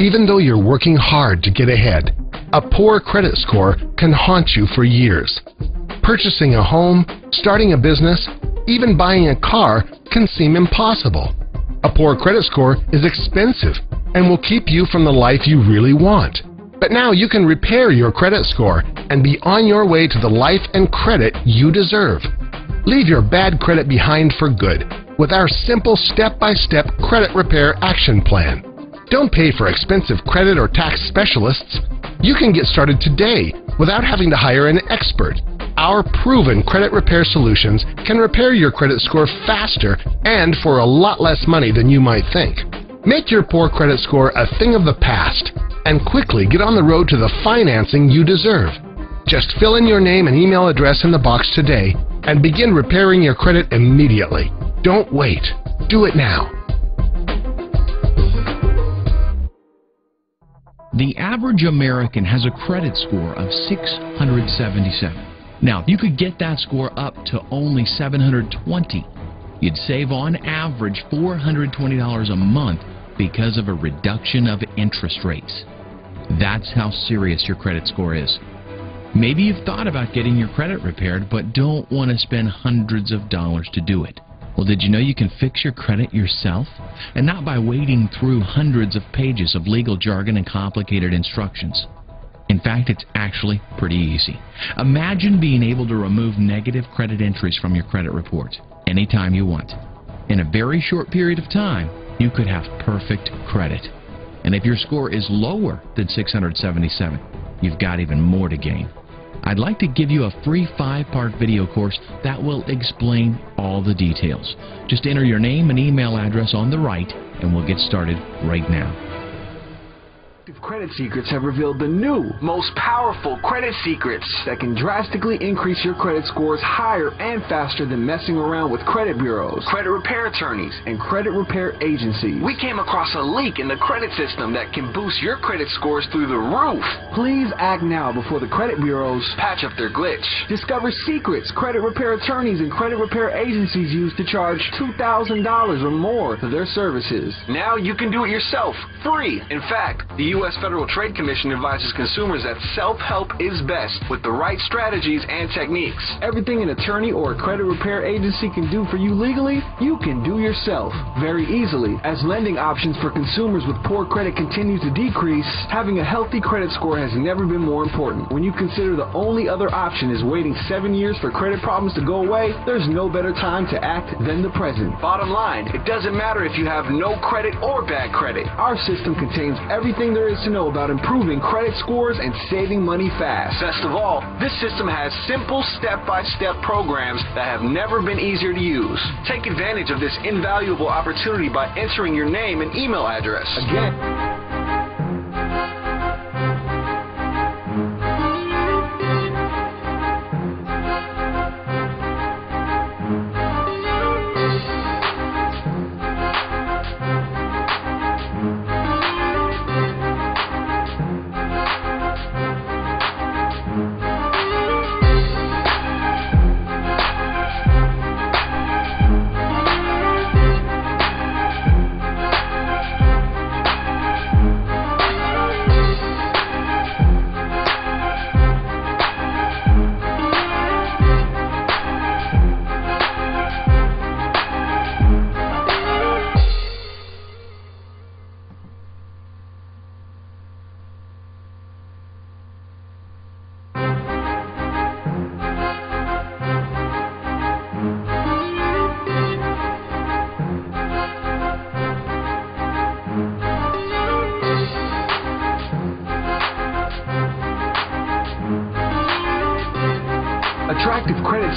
Even though you're working hard to get ahead, a poor credit score can haunt you for years. Purchasing a home, starting a business, even buying a car can seem impossible. A poor credit score is expensive and will keep you from the life you really want. But now you can repair your credit score and be on your way to the life and credit you deserve. Leave your bad credit behind for good with our simple step-by-step credit repair action plan. Don't pay for expensive credit or tax specialists. You can get started today without having to hire an expert. Our proven credit repair solutions can repair your credit score faster and for a lot less money than you might think. Make your poor credit score a thing of the past and quickly get on the road to the financing you deserve. Just fill in your name and email address in the box today and begin repairing your credit immediately. Don't wait. Do it now. The average American has a credit score of 677. Now, if you could get that score up to only 720, you'd save on average $420 a month because of a reduction of interest rates. That's how serious your credit score is. Maybe you've thought about getting your credit repaired but don't want to spend hundreds of dollars to do it. Well, did you know you can fix your credit yourself? And not by wading through hundreds of pages of legal jargon and complicated instructions. In fact, it's actually pretty easy. Imagine being able to remove negative credit entries from your credit report anytime you want. In a very short period of time, you could have perfect credit. And if your score is lower than 677, you've got even more to gain. I'd like to give you a free 5-part video course that will explain all the details. Just enter your name and email address on the right, and we'll get started right now. Credit Secrets have revealed the new, most powerful credit secrets that can drastically increase your credit scores higher and faster than messing around with credit bureaus, credit repair attorneys, and credit repair agencies. We came across a leak in the credit system that can boost your credit scores through the roof. Please act now before the credit bureaus patch up their glitch. Discover secrets credit repair attorneys and credit repair agencies use to charge $2,000 or more for their services. Now you can do it yourself, free. In fact, the U.S. Federal Trade Commission advises consumers that self-help is best with the right strategies and techniques. Everything an attorney or a credit repair agency can do for you legally, you can do yourself very easily. As lending options for consumers with poor credit continue to decrease, having a healthy credit score has never been more important. When you consider the only other option is waiting 7 years for credit problems to go away, there's no better time to act than the present. Bottom line, it doesn't matter if you have no credit or bad credit. Our system contains everything there is to know about improving credit scores and saving money fast. Best of all, this system has simple step-by-step programs that have never been easier to use. Take advantage of this invaluable opportunity by entering your name and email address. Again, attractive credit.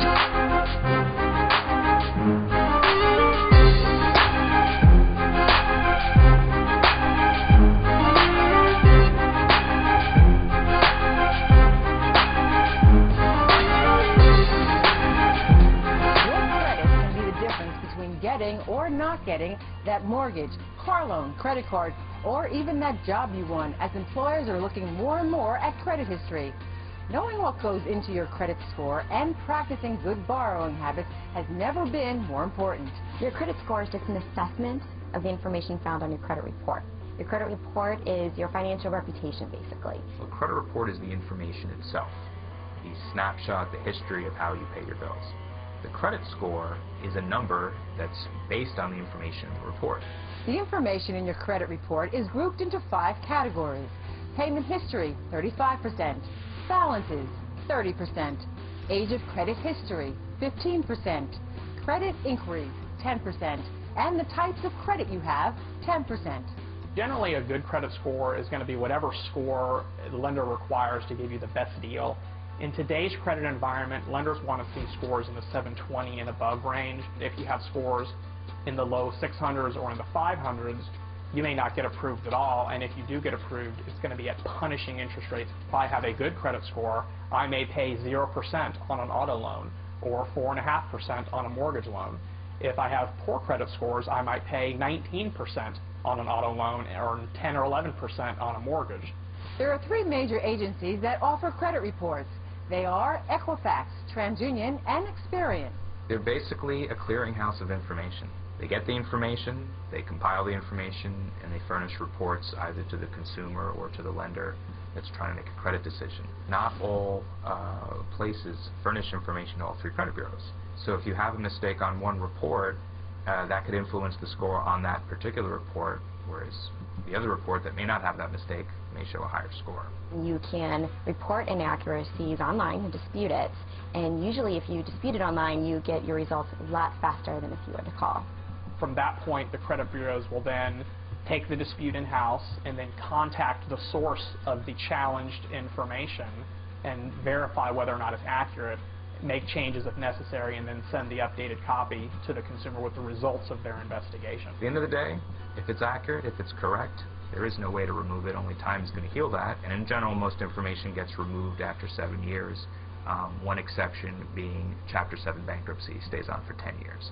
Getting or not getting that mortgage, car loan, credit card, or even that job you won, as employers are looking more and more at credit history. Knowing what goes into your credit score and practicing good borrowing habits has never been more important. Your credit score is just an assessment of the information found on your credit report. Your credit report is your financial reputation, basically. A credit report is the information itself, the snapshot, the history of how you pay your bills. The credit score is a number that's based on the information in the report. The information in your credit report is grouped into 5 categories. Payment history, 35%. Balances, 30%. Age of credit history, 15%. Credit inquiries, 10%. And the types of credit you have, 10%. Generally, a good credit score is going to be whatever score the lender requires to give you the best deal. In today's credit environment, lenders want to see scores in the 720 and above range. If you have scores in the low 600s or in the 500s, you may not get approved at all, and if you do get approved, it's going to be at punishing interest rates. If I have a good credit score, I may pay 0% on an auto loan or 4.5% on a mortgage loan. If I have poor credit scores, I might pay 19% on an auto loan or 10 or 11% on a mortgage. There are 3 major agencies that offer credit reports. They are Equifax, TransUnion, and Experian. They're basically a clearinghouse of information. They get the information, they compile the information, and they furnish reports either to the consumer or to the lender that's trying to make a credit decision. Not all places furnish information to all 3 credit bureaus. So if you have a mistake on one report, that could influence the score on that particular report, whereas the other report that may not have that mistake may show a higher score. You can report inaccuracies online and dispute it, and usually if you dispute it online, you get your results a lot faster than if you were to call. From that point, the credit bureaus will then take the dispute in-house and then contact the source of the challenged information and verify whether or not it's accurate, make changes if necessary, and then send the updated copy to the consumer with the results of their investigation. At the end of the day, if it's accurate, if it's correct, there is no way to remove it. Only time is going to heal that. And in general, most information gets removed after 7 years. One exception being Chapter 7 bankruptcy stays on for 10 years.